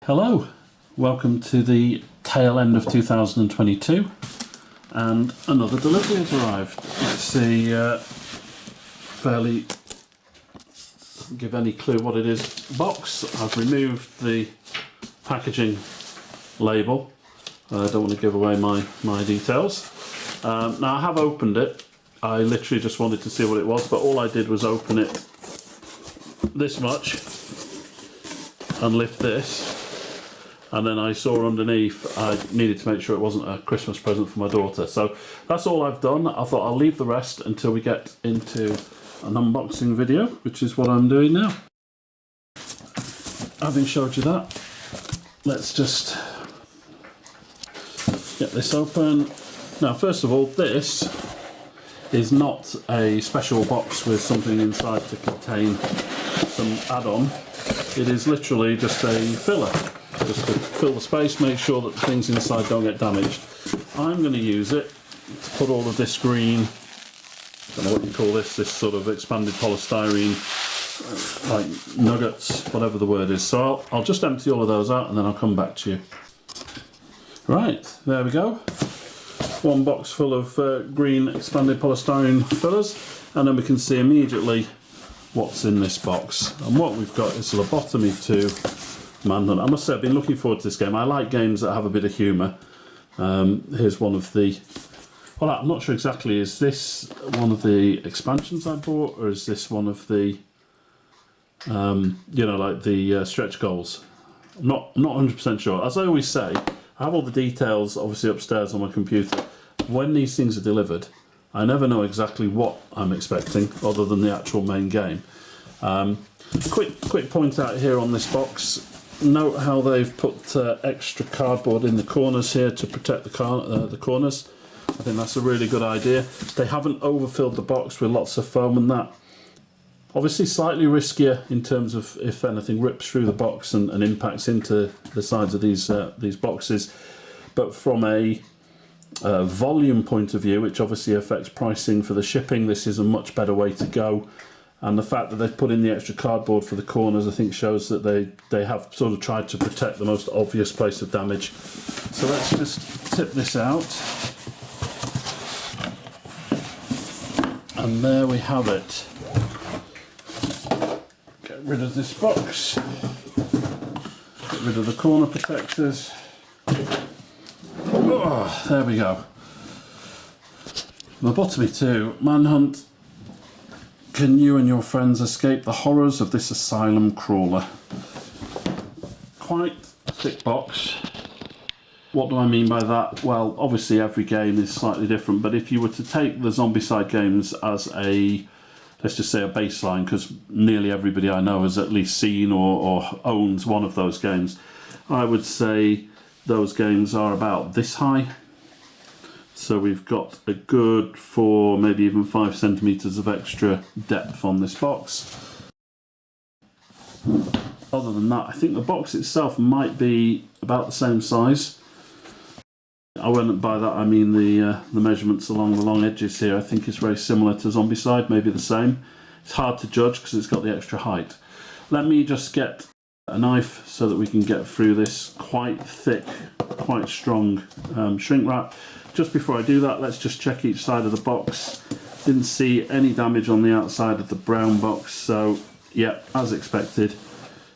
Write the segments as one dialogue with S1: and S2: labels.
S1: Hello, welcome to the tail end of 2022 and another delivery has arrived. It's a fairly, doesn't give any clue what it is, box. I've removed the packaging label. I don't want to give away my details. Now I have opened it. I literally just wanted to see what it was, but all I did was open it this much and lift this. And then I saw underneath I needed to make sure it wasn't a Christmas present for my daughter. So that's all I've done. I thought I'll leave the rest until we get into an unboxing video, which is what I'm doing now. Having showed you that, let's just get this open. Now, first of all, this is not a special box with something inside to contain some add-on. It is literally just a filler. Just to fill the space, make sure that the things inside don't get damaged. I'm going to use it to put all of this green, I don't know what you call this sort of expanded polystyrene, like nuggets, whatever the word is. So I'll just empty all of those out and then I'll come back to you. Right, there we go. One box full of green expanded polystyrene fillers, and then we can see immediately what's in this box. And what we've got is Lobotomy II Manhunt. I must say I've been looking forward to this game. I like games that have a bit of humour. Here's one of the, well, I'm not sure exactly, is this one of the expansions I bought, or is this one of the, you know, like the stretch goals? I'm not 100% sure. As I always say, I have all the details obviously upstairs on my computer. When these things are delivered, I never know exactly what I'm expecting other than the actual main game. Quick point out here on this box. Note how they've put extra cardboard in the corners here to protect the corners. I think that's a really good idea. They haven't overfilled the box with lots of foam and that. Obviously slightly riskier in terms of if anything rips through the box and impacts into the sides of these boxes. But from a volume point of view, which obviously affects pricing for the shipping, this is a much better way to go. And the fact that they've put in the extra cardboard for the corners, I think shows that they have sort of tried to protect the most obvious place of damage. So let's just tip this out. And there we have it. Get rid of this box. Get rid of the corner protectors. Oh, there we go. Lobotomy II Manhunt. Can you and your friends escape the horrors of this asylum crawler? Quite a thick box. What do I mean by that? Well, obviously every game is slightly different, but if you were to take the Zombicide games as a, let's just say a baseline, because nearly everybody I know has at least seen or owns one of those games, I would say those games are about this high. So we've got a good 4, maybe even 5 centimetres of extra depth on this box. Other than that, I think the box itself might be about the same size. I wouldn't by that I mean the measurements along the long edges here. I think it's very similar to Zombicide, maybe the same. It's hard to judge because it's got the extra height. Let me just get a knife so that we can get through this quite thick, quite strong shrink wrap. Just before I do that, let's just check each side of the box. Didn't see any damage on the outside of the brown box, so yeah, as expected,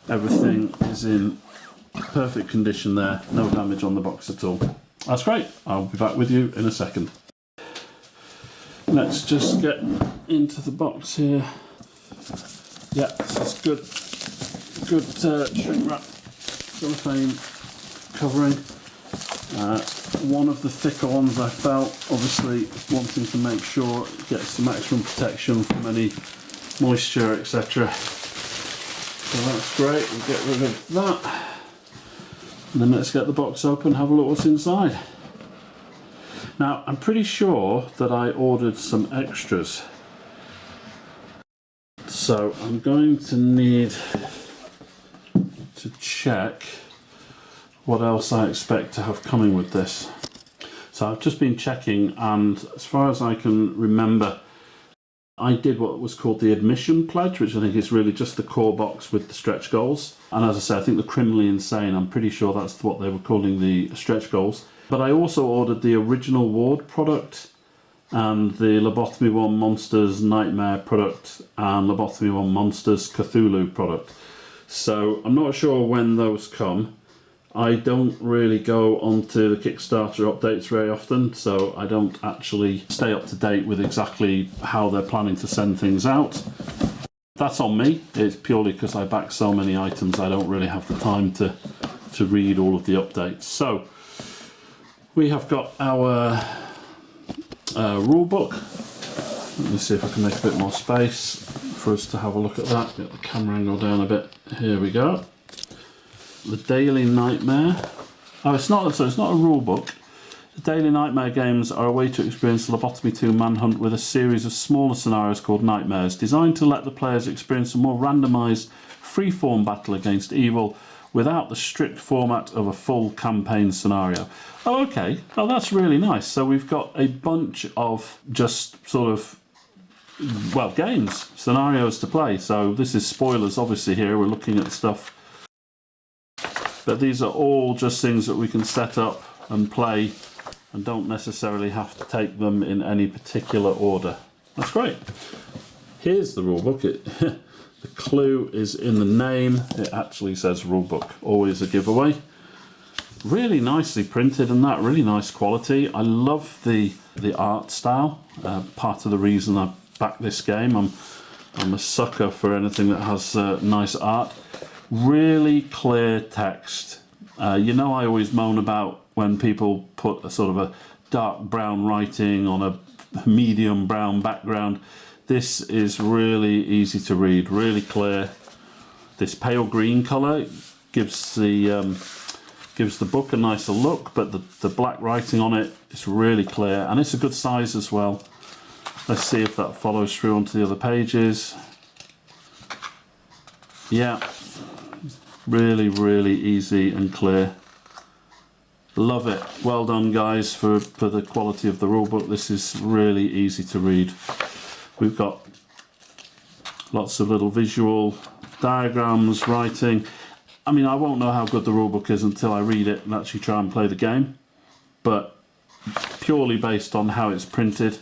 S1: everything is in perfect condition there. No damage on the box at all. That's great. I'll be back with you in a second. Let's just get into the box here. Yeah, this is good shrink wrap, cellophane covering. One of the thicker ones I felt, obviously wanting to make sure it gets the maximum protection from any moisture, etc. So that's great, we'll get rid of that. And then let's get the box open and have a look what's inside. Now, I'm pretty sure that I ordered some extras. So I'm going to need to check what else I expect to have coming with this. So I've just been checking, and as far as I can remember, I did what was called the admission pledge, which I think is really just the core box with the stretch goals. And as I say, I think the Criminally Insane, I'm pretty sure that's what they were calling the stretch goals. But I also ordered the original Ward product and the Lobotomy I Monsters Nightmare product and Lobotomy I Monsters Cthulhu product. So I'm not sure when those come. I don't really go onto the Kickstarter updates very often, so I don't actually stay up to date with exactly how they're planning to send things out. That's on me. It's purely because I back so many items I don't really have the time to read all of the updates. So we have got our rule book. Let me see if I can make a bit more space for us to have a look at that. Get the camera angle down a bit. Here we go. The Daily Nightmare. Oh, it's not a rule book. The Daily Nightmare games are a way to experience Lobotomy II Manhunt with a series of smaller scenarios called Nightmares, designed to let the players experience a more randomised, free-form battle against evil without the strict format of a full campaign scenario. Oh, okay. Oh, that's really nice. So we've got a bunch of just sort of, well, games, scenarios to play. So this is spoilers, obviously, here. We're looking at stuff. But these are all just things that we can set up and play and don't necessarily have to take them in any particular order. That's great. Here's the rulebook. The clue is in the name. It actually says rulebook, always a giveaway. Really nicely printed and that, really nice quality. I love the art style. Part of the reason I back this game. I'm a sucker for anything that has nice art. Really clear text. You know, I always moan about when people put a sort of a dark brown writing on a medium brown background. This is really easy to read, really clear. This pale green colour gives the book a nicer look, but the black writing on it is really clear, and it's a good size as well. Let's see if that follows through onto the other pages. Yeah. Really, really easy and clear. Love it. Well done, guys, for the quality of the rulebook. This is really easy to read. We've got lots of little visual diagrams, writing. I mean, I won't know how good the rulebook is until I read it and actually try and play the game. But purely based on how it's printed,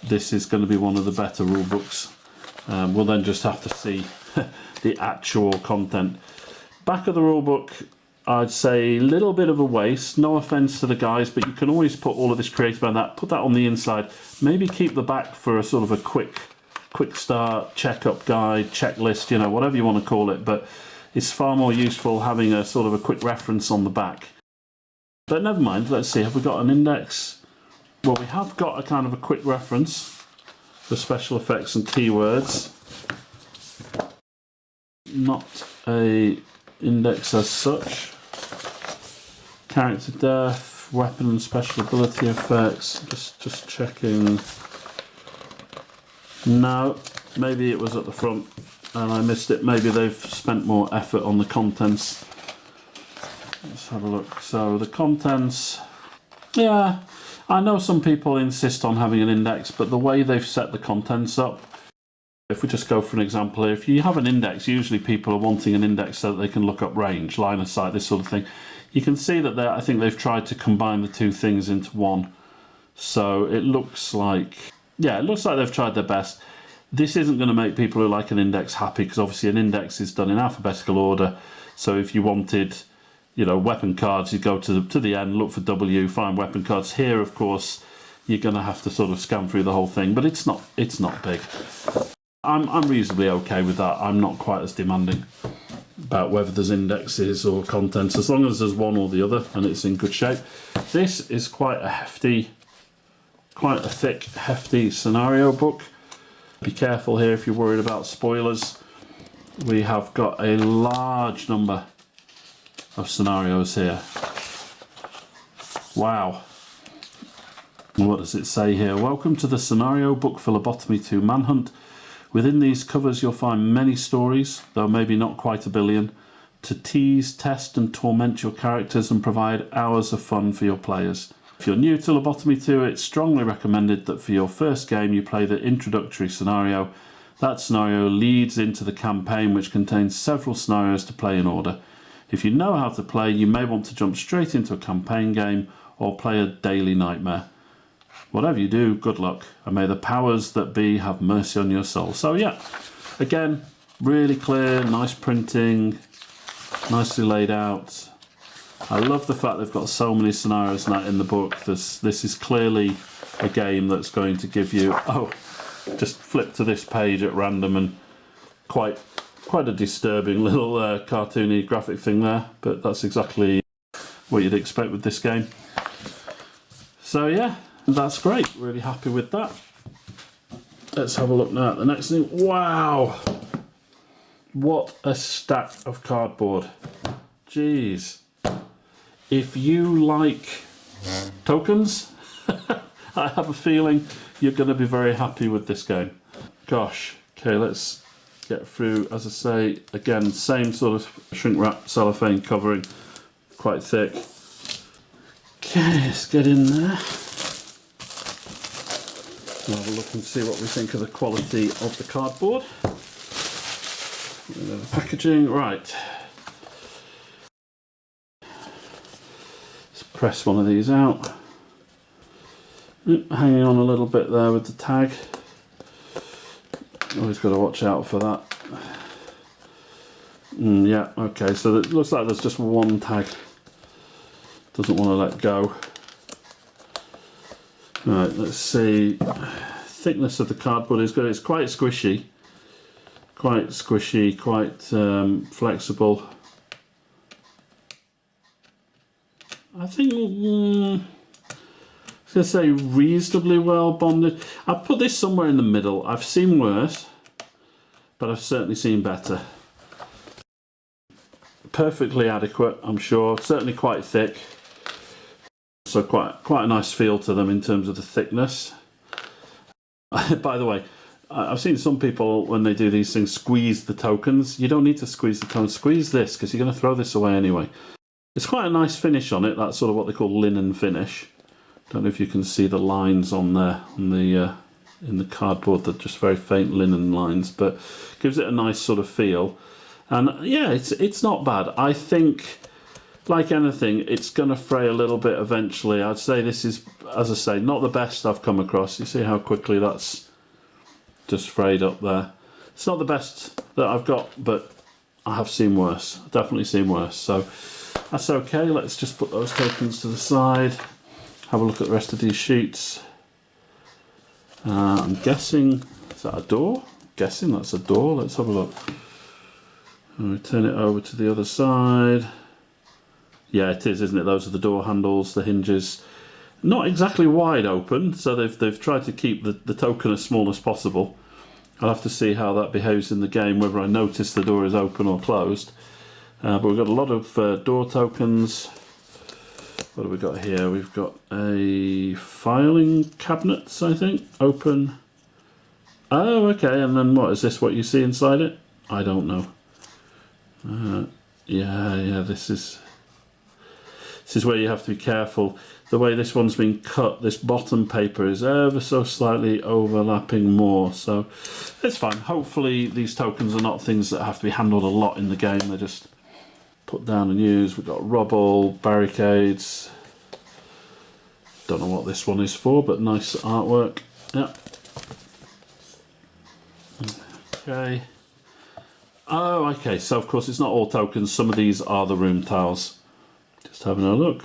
S1: this is going to be one of the better rulebooks. We'll then just have to see the actual content. Back of the rulebook, I'd say a little bit of a waste. No offence to the guys, but you can always put all of this creative and that, put that on the inside. Maybe keep the back for a sort of a quick start, check-up guide, checklist, you know, whatever you want to call it. But it's far more useful having a sort of a quick reference on the back. But never mind, let's see, have we got an index? Well, we have got a kind of a quick reference for special effects and keywords. Not a index as such. Character death, weapon and special ability effects. Just checking. No, maybe it was at the front and I missed it. Maybe they've spent more effort on the contents. Let's have a look. So the contents, yeah, I know some people insist on having an index, but the way they've set the contents up, if we just go for an example here, if you have an index, usually people are wanting an index so that they can look up range, line of sight, this sort of thing. You can see that I think they've tried to combine the two things into one. So it looks like, yeah, it looks like they've tried their best. This isn't going to make people who like an index happy, because obviously an index is done in alphabetical order. So if you wanted, you know, weapon cards, you go to the end, look for W, find weapon cards. Here, of course, you're going to have to sort of scan through the whole thing, but it's not big. I'm reasonably okay with that. I'm not quite as demanding about whether there's indexes or contents, as long as there's one or the other and it's in good shape. This is quite a thick, hefty scenario book. Be careful here if you're worried about spoilers. We have got a large number of scenarios here. Wow. What does it say here? Welcome to the scenario book for Lobotomy II Manhunt. Within these covers you'll find many stories, though maybe not quite a billion, to tease, test and torment your characters and provide hours of fun for your players. If If you're new to Lobotomy II, it's strongly recommended that for your first game you play the introductory scenario. That scenario leads into the campaign, which contains several scenarios to play in order. If you know how to play, you may want to jump straight into a campaign game or play a daily nightmare. Whatever you do, good luck, and may the powers that be have mercy on your soul. So yeah, again, really clear, nice printing, nicely laid out. I love the fact they've got so many scenarios and that in the book. This is clearly a game that's going to give you... Oh, just flip to this page at random, and quite a disturbing little cartoony graphic thing there, but that's exactly what you'd expect with this game. So yeah, that's great. Really happy with that. Let's have a look now at the next thing. Wow! What a stack of cardboard. Jeez. If you like tokens, I have a feeling you're going to be very happy with this game. Gosh. Okay, let's get through. As I say, again, same sort of shrink wrap cellophane covering, quite thick. Okay, let's get in there. We'll have a look and see what we think of the quality of the cardboard. The packaging, right. Let's press one of these out. Hanging on a little bit there with the tag. Always got to watch out for that. Yeah, okay, so it looks like there's just one tag. Doesn't want to let go. Right, let's see. Thickness of the cardboard is good. It's quite squishy. Quite flexible. I think I was going to say reasonably well bonded. I've put this somewhere in the middle. I've seen worse, but I've certainly seen better. Perfectly adequate, I'm sure. Certainly quite thick. So quite a nice feel to them in terms of the thickness. By the way, I've seen some people, when they do these things, squeeze the tokens. You don't need to squeeze the tokens. Squeeze this, because you're going to throw this away anyway. It's quite a nice finish on it. That's sort of what they call linen finish. Don't know if you can see the lines on there on the in the cardboard. They're just very faint linen lines, but gives it a nice sort of feel. And yeah, it's not bad. I think, like anything, it's going to fray a little bit eventually. I'd say this is, as I say, not the best I've come across. You see how quickly that's just frayed up there. It's not the best that I've got, but I have seen worse. Definitely seen worse. So that's okay. Let's just put those tokens to the side. Have a look at the rest of these sheets. I'm guessing, is that a door? I'm guessing that's a door. Let's have a look. And we turn it over to the other side. Yeah, it is, isn't it? Those are the door handles, the hinges. Not exactly wide open, so they've tried to keep the token as small as possible. I'll have to see how that behaves in the game, whether I notice the door is open or closed. But we've got a lot of door tokens. What have we got here? We've got a filing cabinets, I think. Open. Oh, okay. And then what is this? What you see inside it? I don't know. Yeah. This is where you have to be careful. The way this one's been cut, this bottom paper is ever so slightly overlapping more. So it's fine. Hopefully these tokens are not things that have to be handled a lot in the game. They're just put down and used. We've got rubble, barricades. Don't know what this one is for, but nice artwork. Yeah. Okay. Oh, okay. So of course it's not all tokens. Some of these are the room tiles. Just having a look.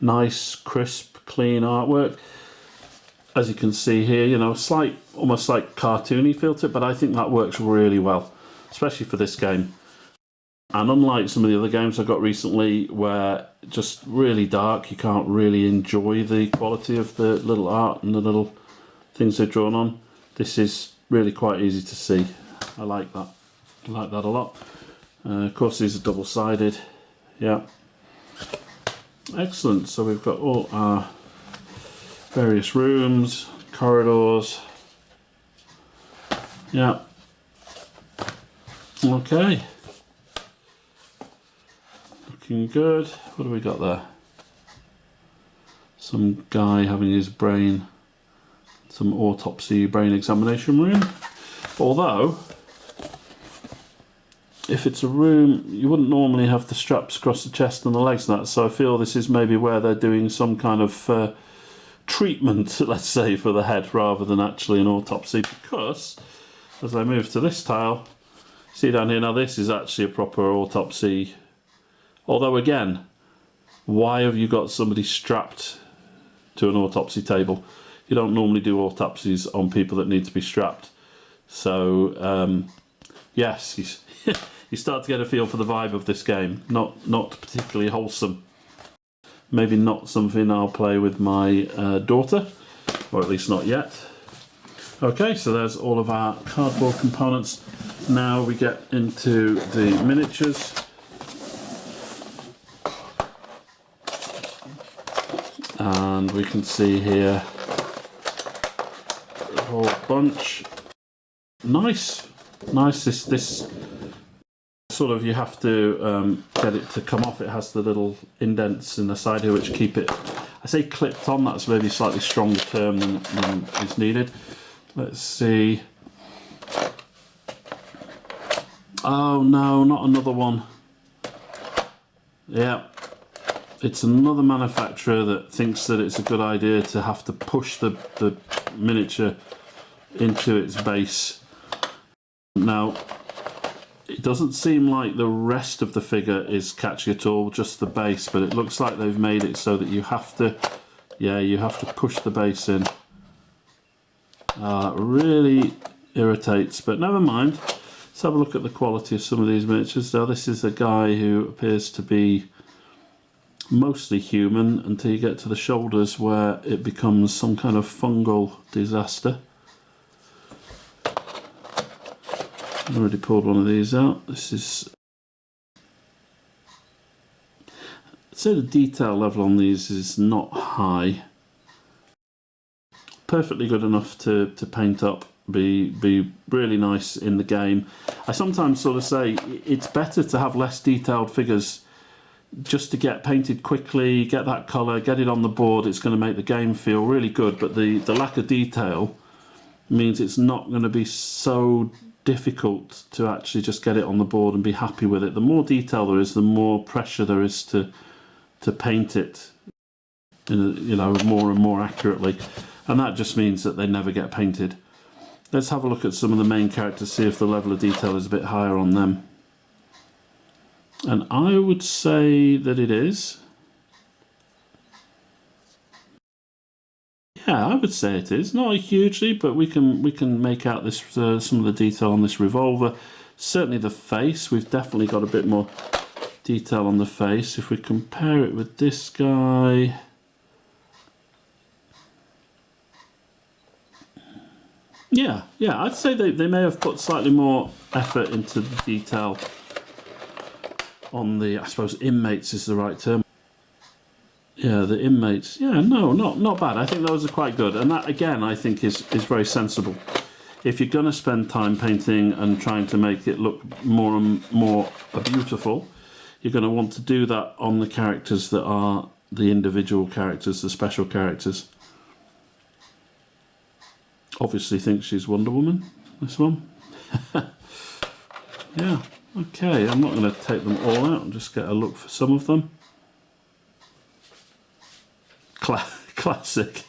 S1: Nice, crisp, clean artwork. As you can see here, you know, slight, almost like cartoony feel to it, but I think that works really well, especially for this game. And unlike some of the other games I've got recently where just really dark, you can't really enjoy the quality of the little art and the little things they've drawn on, this is really quite easy to see. I like that. I like that a lot. Of course these are double-sided. Yeah. Excellent. So we've got all our various rooms, corridors. Yeah. Okay. Looking good. What do we got there? some guy having his brain, some autopsy brain examination room. Although, if it's a room, you wouldn't normally have the straps across the chest and the legs and that, so I feel this is maybe where they're doing some kind of treatment, let's say, for the head rather than actually an autopsy, because as I move to this tile, see down here, now this is actually a proper autopsy. Although again, why have you got somebody strapped to an autopsy table? You don't normally do autopsies on people that need to be strapped. So yes, you start to get a feel for the vibe of this game. Not particularly wholesome. Maybe not something I'll play with my daughter, or at least not yet. Okay, so there's all of our cardboard components. Now we get into the miniatures. And we can see here a whole bunch. Nice. This sort of, you have to get it to come off. It has the little indents in the side here which keep it, I say clipped on, that's maybe a slightly stronger term than is needed. Let's see. Oh no, not another one. Yeah, it's another manufacturer that thinks that it's a good idea to have to push the miniature into its base. Now, it doesn't seem like the rest of the figure is catchy at all, just the base, but it looks like they've made it so that you have to, yeah, you have to push the base in. That really irritates, but never mind. Let's have a look at the quality of some of these miniatures. Now, this is a guy who appears to be mostly human until you get to the shoulders where it becomes some kind of fungal disaster. I've already pulled one of these out. This is, I'd say the detail level on these is not high. Perfectly good enough to paint up, be really nice in the game. I sometimes sort of say it's better to have less detailed figures just to get painted quickly, get that colour, get it on the board. It's going to make the game feel really good, but the lack of detail means it's not going to be so difficult to actually just get it on the board and be happy with it. The more detail there is, the more pressure there is to paint it, you know, more and more accurately, and that just means that they never get painted. Let's have a look at some of the main characters, see if the level of detail is a bit higher on them. And I would say that it is. Yeah, I would say it is. Not hugely, but we can make out this some of the detail on this revolver. Certainly the face, we've definitely got a bit more detail on the face. If we compare it with this guy, yeah, I'd say they may have put slightly more effort into the detail on the, I suppose inmates is the right term. Yeah, the inmates. Yeah, no, not bad. I think those are quite good. And that, again, I think is very sensible. If you're going to spend time painting and trying to make it look more and more beautiful, you're going to want to do that on the characters that are the individual characters, the special characters. Obviously thinks she's Wonder Woman, this one. Yeah, okay. I'm not going to take them all out and just get a look for some of them. Classic.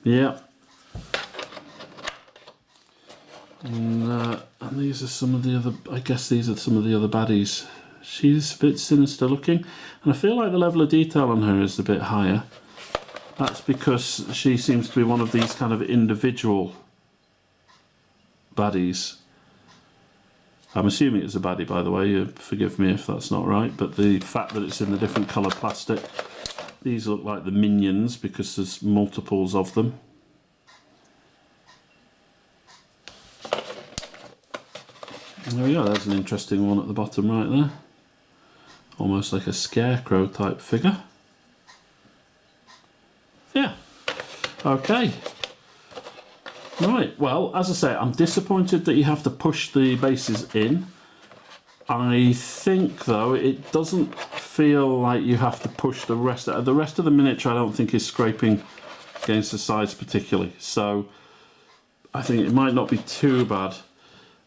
S1: Yeah. And these are some of the other, I guess these are some of the other baddies. She's a bit sinister looking, and I feel like the level of detail on her is a bit higher. That's because she seems to be one of these kind of individual baddies. I'm assuming it's a baddie, by the way, forgive me if that's not right, but the fact that it's in the different colour plastic. These look like the minions because there's multiples of them. There we go, there's an interesting one at the bottom right there. Almost like a scarecrow type figure. Yeah, okay. Right, well, as I say, I'm disappointed that you have to push the bases in. I think, though, it doesn't feel like you have to push the rest of the miniature. I don't think is scraping against the sides particularly, so I think it might not be too bad.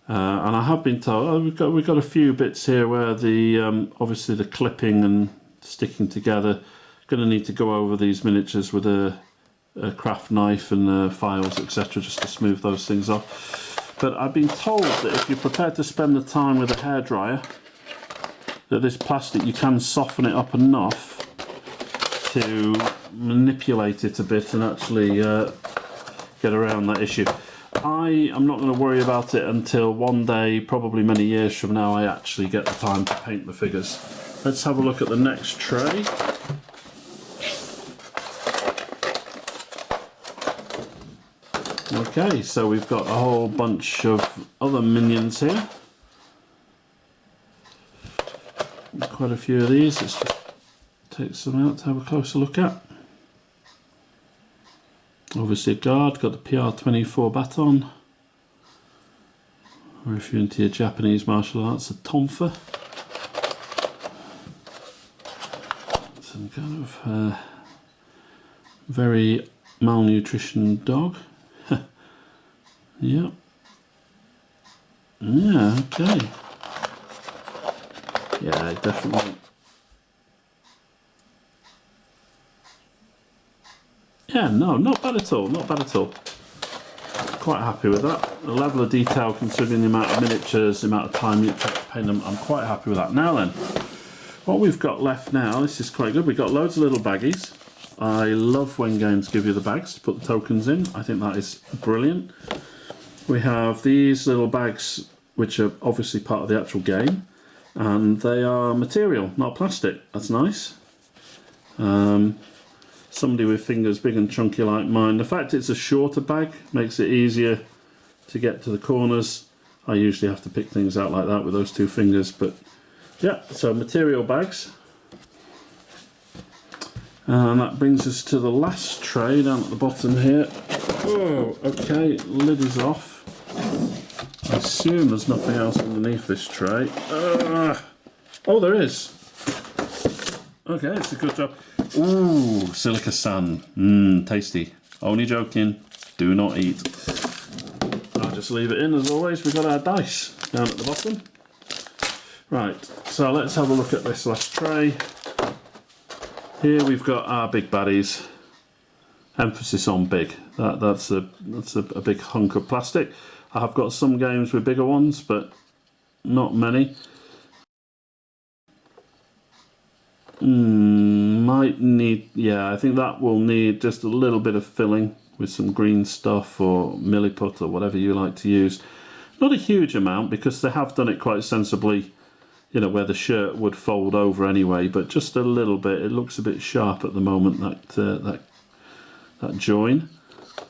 S1: And I have been told we've got a few bits here where the obviously the clipping and sticking together. Going to need to go over these miniatures with a craft knife and files, etc., just to smooth those things off. But I've been told that if you're prepared to spend the time with a hairdryer, that this plastic, you can soften it up enough to manipulate it a bit and actually get around that issue. I am not going to worry about it until one day, probably many years from now, I actually get the time to paint the figures. Let's have a look at the next tray. Okay, so we've got a whole bunch of other minions here. Quite a few of these. Let's just take some out to have a closer look at. Obviously a guard, got the PR-24 baton. Or if you're into your Japanese martial arts, a tonfa. Some kind of very malnutrition dog. Yep. Yeah, okay. Yeah, definitely. Yeah, no, not bad at all, not bad at all. Quite happy with that. The level of detail, considering the amount of miniatures, the amount of time you take to paint them, I'm quite happy with that. Now then, what we've got left now, this is quite good. We've got loads of little baggies. I love when games give you the bags to put the tokens in. I think that is brilliant. We have these little bags, which are obviously part of the actual game, and they are material, not plastic. That's nice. Somebody with fingers big and chunky like mine. The fact it's a shorter bag makes it easier to get to the corners. I usually have to pick things out like that with those two fingers, but yeah, so material bags. And that brings us to the last tray down at the bottom here. Oh, okay, lid is off. I assume there's nothing else underneath this tray. Oh, there is. Okay, it's a good job. Ooh, silica sand. Mmm, tasty. Only joking. Do not eat. I'll just leave it in as always. We've got our dice down at the bottom. Right, so let's have a look at this last tray. Here we've got our big baddies. Emphasis on big. That's a big hunk of plastic. I have got some games with bigger ones, but not many. Might need, yeah, I think that will need just a little bit of filling with some green stuff or milliput or whatever you like to use. Not a huge amount, because they have done it quite sensibly, you know, where the shirt would fold over anyway, but just a little bit. It looks a bit sharp at the moment, that join.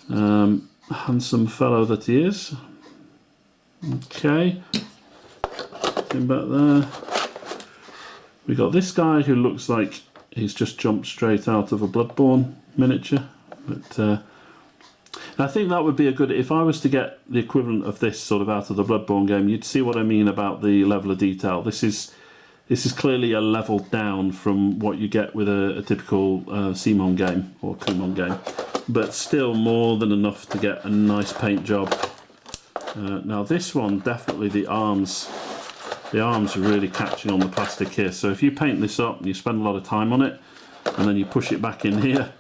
S1: Handsome fellow that he is. Okay, in back there. We got this guy who looks like he's just jumped straight out of a Bloodborne miniature, but I think that would be a good, if I was to get the equivalent of this sort of out of the Bloodborne game, you'd see what I mean about the level of detail. This is clearly a level down from what you get with a typical Simon game or Kumon game, but still more than enough to get a nice paint job. Now this one, definitely the arms are really catching on the plastic here, so if you paint this up and you spend a lot of time on it and then you push it back in here,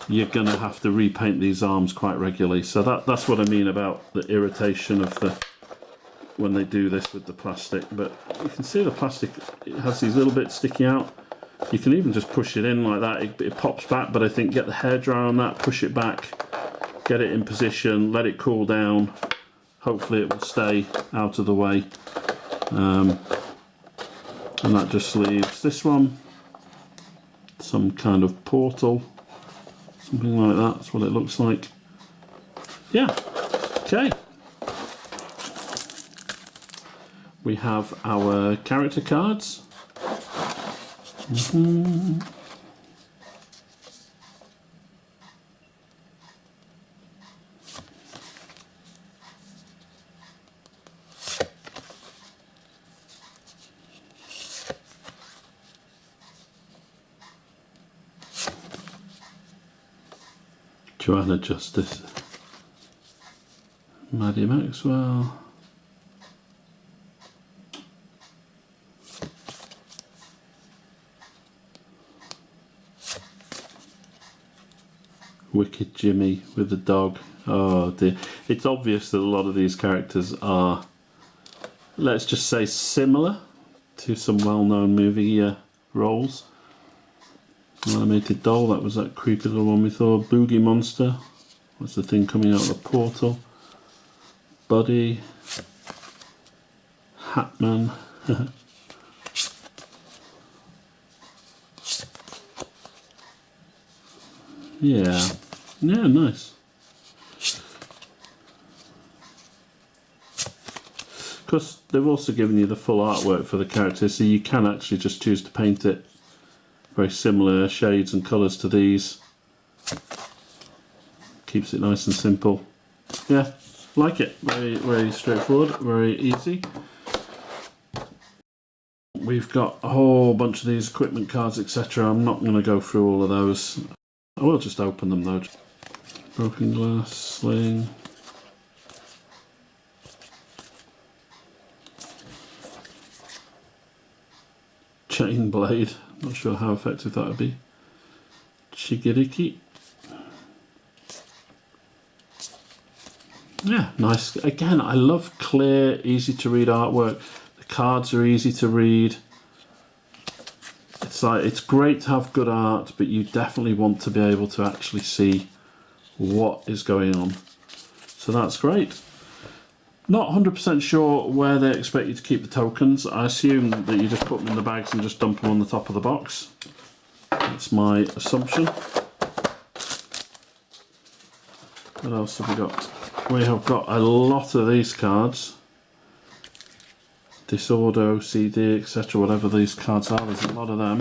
S1: you're going to have to repaint these arms quite regularly. So that's what I mean about the irritation of the when they do this with the plastic. But you can see the plastic, it has these little bits sticking out. You can even just push it in like that, it pops back, but I think get the hairdryer on that, push it back, get it in position, let it cool down. Hopefully it will stay out of the way. And that just leaves this one, some kind of portal, something like that. That's what it looks like. Yeah, okay. We have our character cards. Joanna Justice, Maddie Maxwell, Wicked Jimmy with the dog. Oh dear. It's obvious that a lot of these characters are, let's just say, similar to some well-known movie roles. Animated doll, that was that creepy little one we thought. Boogie Monster, what's the thing coming out of the portal? Buddy, Hatman. Yeah, nice. Because they've also given you the full artwork for the characters, so you can actually just choose to paint it very similar shades and colours to these. Keeps it nice and simple. Yeah, like it. Very, very straightforward, very easy. We've got a whole bunch of these equipment cards, etc. I'm not going to go through all of those. I will just open them though. Broken glass, sling. Chain blade. Not sure how effective that would be. Chigiriki. Yeah, nice. Again, I love clear, easy to read artwork. The cards are easy to read. It's like, it's great to have good art, but you definitely want to be able to actually see what is going on. So that's great. Not 100% sure where they expect you to keep the tokens. I assume that you just put them in the bags and just dump them on the top of the box. That's my assumption. What else have we got? We have got a lot of these cards. Disorder, OCD, etc. Whatever these cards are, there's a lot of them.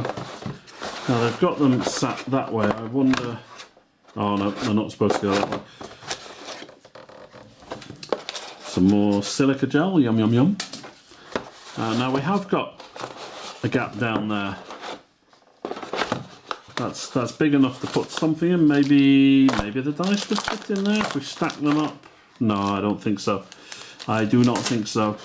S1: Now they've got them sat that way. I wonder... Oh no, they're not supposed to go that way. Some more silica gel, yum yum yum. Now we have got a gap down there. That's big enough to put something in. Maybe the dice would fit in there if we stack them up. No, I don't think so. I do not think so.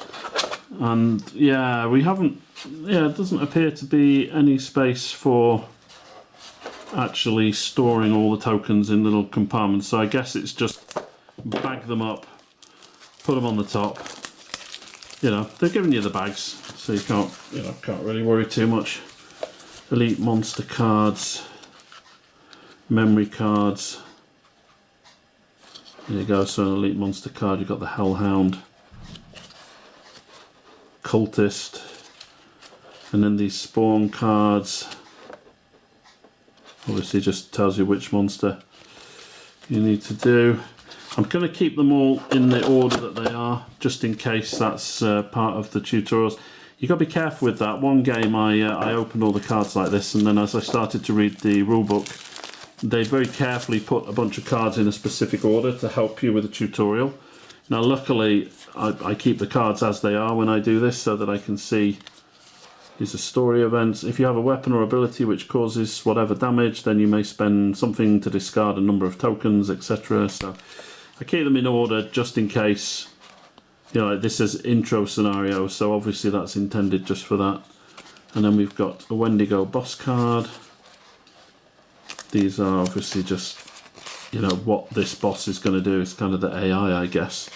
S1: And yeah, we haven't. Yeah, it doesn't appear to be any space for actually storing all the tokens in little compartments. So I guess it's just bag them up. Put them on the top. You know, they're giving you the bags, so you can't really worry too much. Elite monster cards, memory cards. There you go. So an elite monster card. You've got the Hellhound, Cultist, and then these spawn cards. Obviously, just tells you which monster you need to do. I'm going to keep them all in the order that they are, just in case that's part of the tutorials. You've got to be careful with that. One game I opened all the cards like this, and then as I started to read the rulebook, they very carefully put a bunch of cards in a specific order to help you with the tutorial. Now luckily, I keep the cards as they are when I do this, so that I can see these are story events. If you have a weapon or ability which causes whatever damage, then you may spend something to discard a number of tokens, etc. So I keep them in order just in case, you know, like this is intro scenario, so obviously that's intended just for that. And then we've got a Wendigo boss card. These are obviously just, you know, what this boss is going to do. It's kind of the AI, I guess.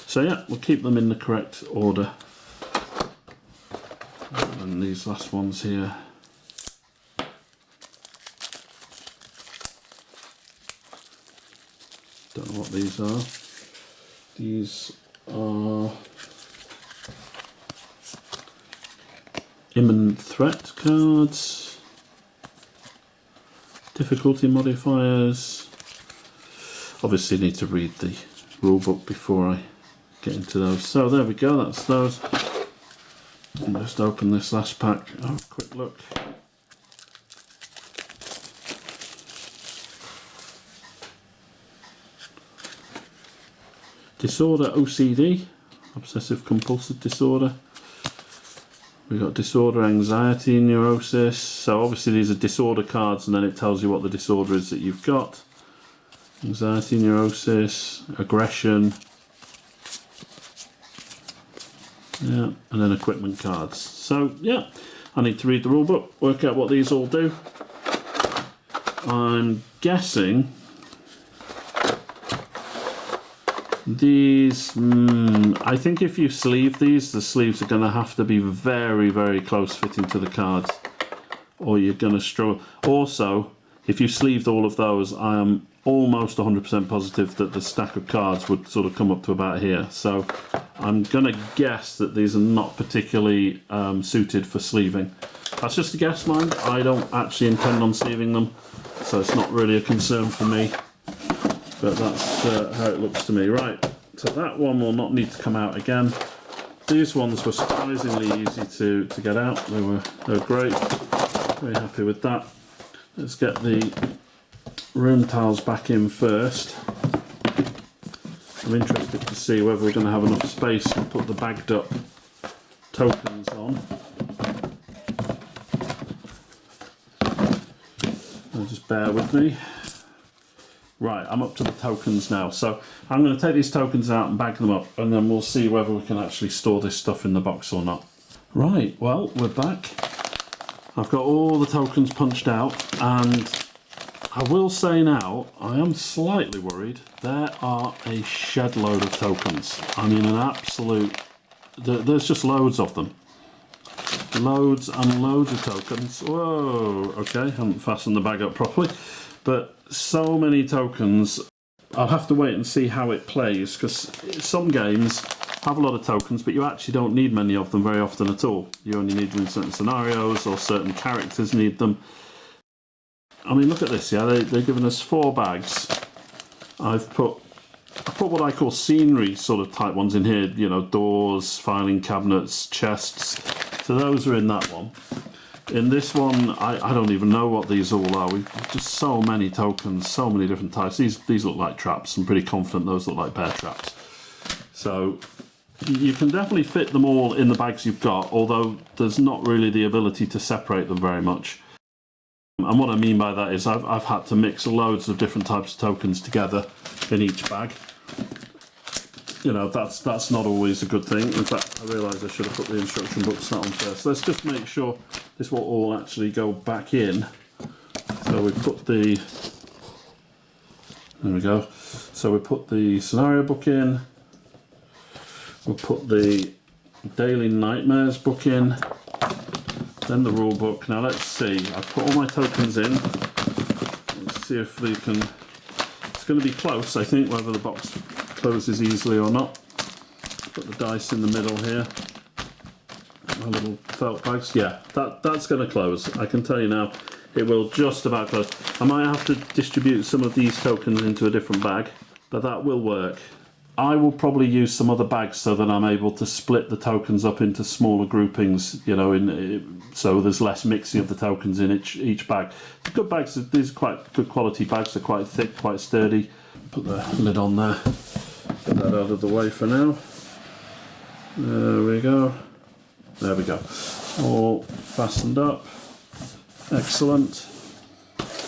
S1: So yeah, we'll keep them in the correct order. And these last ones here. Don't know what these are. These are imminent threat cards, difficulty modifiers. Obviously need to read the rulebook before I get into those. So there we go, that's those. I'll just open this last pack, have a quick look. Disorder OCD, obsessive compulsive disorder. We've got disorder, anxiety, neurosis. So obviously these are disorder cards, and then it tells you what the disorder is that you've got. anxiety, neurosis, aggression. Yeah, and then equipment cards. So yeah, I need to read the rule book, work out what these all do. I'm guessing these, I think if you sleeve these, the sleeves are going to have to be very, very close fitting to the cards, or you're going to struggle. Also, if you sleeved all of those, I am almost 100% positive that the stack of cards would sort of come up to about here. So I'm going to guess that these are not particularly suited for sleeving. That's just a guess, mind. I don't actually intend on sleeving them, so it's not really a concern for me. But that's how it looks to me. Right, so that one will not need to come out again. These ones were surprisingly easy to get out. They were great. Very happy with that. Let's get the room tiles back in first. I'm interested to see whether we're going to have enough space to put the bagged up tokens on. Just bear with me. Right, I'm up to the tokens now. So I'm going to take these tokens out and bag them up, and then we'll see whether we can actually store this stuff in the box or not. Right, well, we're back. I've got all the tokens punched out, and I will say now, I am slightly worried. There are a shed load of tokens. I mean, an absolute... There's just loads of them. Loads and loads of tokens. Whoa, okay, haven't fastened the bag up properly. But so many tokens. I'll have to wait and see how it plays, because some games have a lot of tokens, but you actually don't need many of them very often at all. You only need them in certain scenarios, or certain characters need them. I mean, look at this, yeah, they've given us 4 bags. I put what I call scenery sort of type ones in here, you know, doors, filing cabinets, chests. So those are in that one. In this one, I don't even know what these all are. We've just so many tokens, so many different types. These look like traps. I'm pretty confident those look like bear traps. So you can definitely fit them all in the bags you've got, although there's not really the ability to separate them very much. And what I mean by that is I've had to mix loads of different types of tokens together in each bag. You know, that's not always a good thing. In fact, I realise I should have put the instruction books that on first. Let's just make sure this will all actually go back in. So we put the... There we go. So we put the scenario book in. We'll put the Daily Nightmares book in. Then the rule book. Now let's see. I've put all my tokens in. Let's see if we can... It's going to be close, I think, whether the box closes easily or not. Put the dice in the middle here. My little felt bags. Yeah, that's going to close. I can tell you now, it will just about close. I might have to distribute some of these tokens into a different bag, but that will work. I will probably use some other bags so that I'm able to split the tokens up into smaller groupings, you know, so there's less mixing of the tokens in each bag. The good bags, these are quite good quality bags. They're quite thick, quite sturdy. Put the lid on there. Get that out of the way for now. There we go. There we go. All fastened up. Excellent.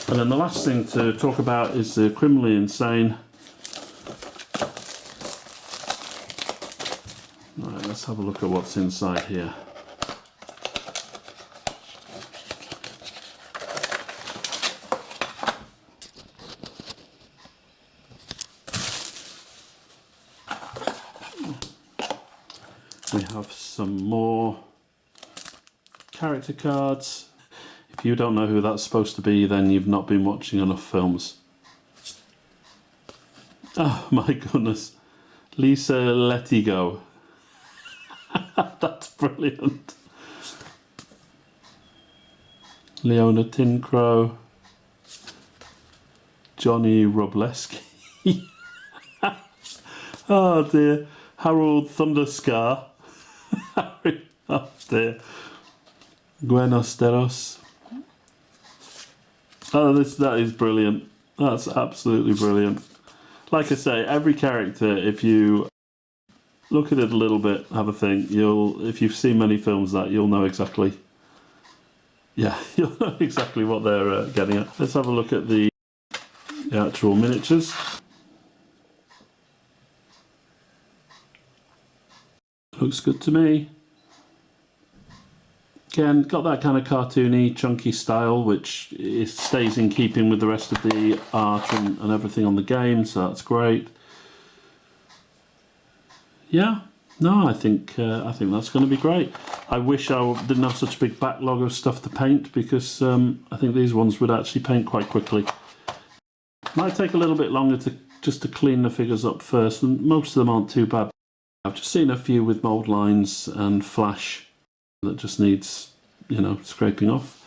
S1: And then the last thing to talk about is the criminally insane. Right, let's have a look at what's inside here. We have some more character cards. If you don't know who that's supposed to be, then you've not been watching enough films. Oh my goodness. Lisa Lettigo. That's brilliant. Leona Tincrow. Johnny Robleski. Oh dear. Harold Thunderscar. Oh dear. Gwen Osteros. Oh, that is brilliant. That's absolutely brilliant. Like I say, every character, if you look at it a little bit, have a think, if you've seen many films you'll know exactly, yeah, you'll know exactly what they're getting at. Let's have a look at the the actual miniatures. Looks good to me. Again, got that kind of cartoony, chunky style, which stays in keeping with the rest of the art and everything on the game, so that's great. Yeah, no, I think that's going to be great. I wish I didn't have such a big backlog of stuff to paint, because I think these ones would actually paint quite quickly. Might take a little bit longer just to clean the figures up first, and most of them aren't too bad. I've just seen a few with mould lines and flash that just needs, you know, scraping off.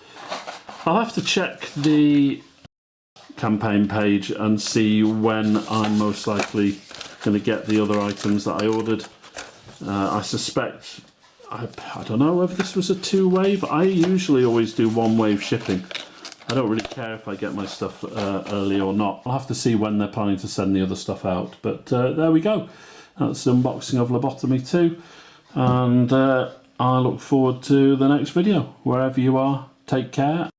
S1: I'll have to check the campaign page and see when I'm most likely going to get the other items that I ordered. I suspect, I don't know whether this was a two-wave. I usually always do one-wave shipping. I don't really care if I get my stuff early or not. I'll have to see when they're planning to send the other stuff out. But there we go. That's the unboxing of Lobotomy II. And I look forward to the next video. Wherever you are, take care.